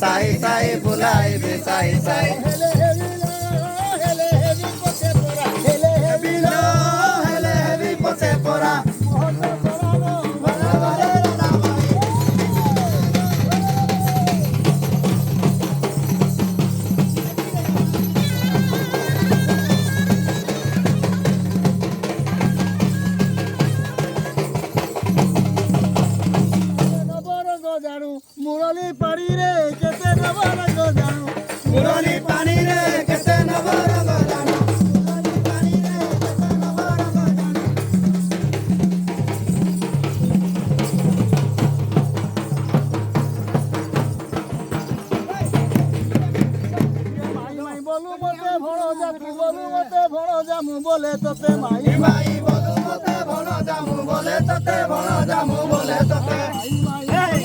সাই সাই বুলাইবে সাই সাই হেলে হেবি লো হেলে হেবি পচে পড়া মুরলি পাড়ি রে কেতে নবরঙ্গ জানু মুরলি পানি রে কেতে নবরঙ্গ জানু মাই বলু মতে ভড় যা তু বলু মতে ভড় যামু বলে তোতে মাই মাই বলু মতে ভণ জামু বলে তোতে ভণ জামু বলে তোতে মাই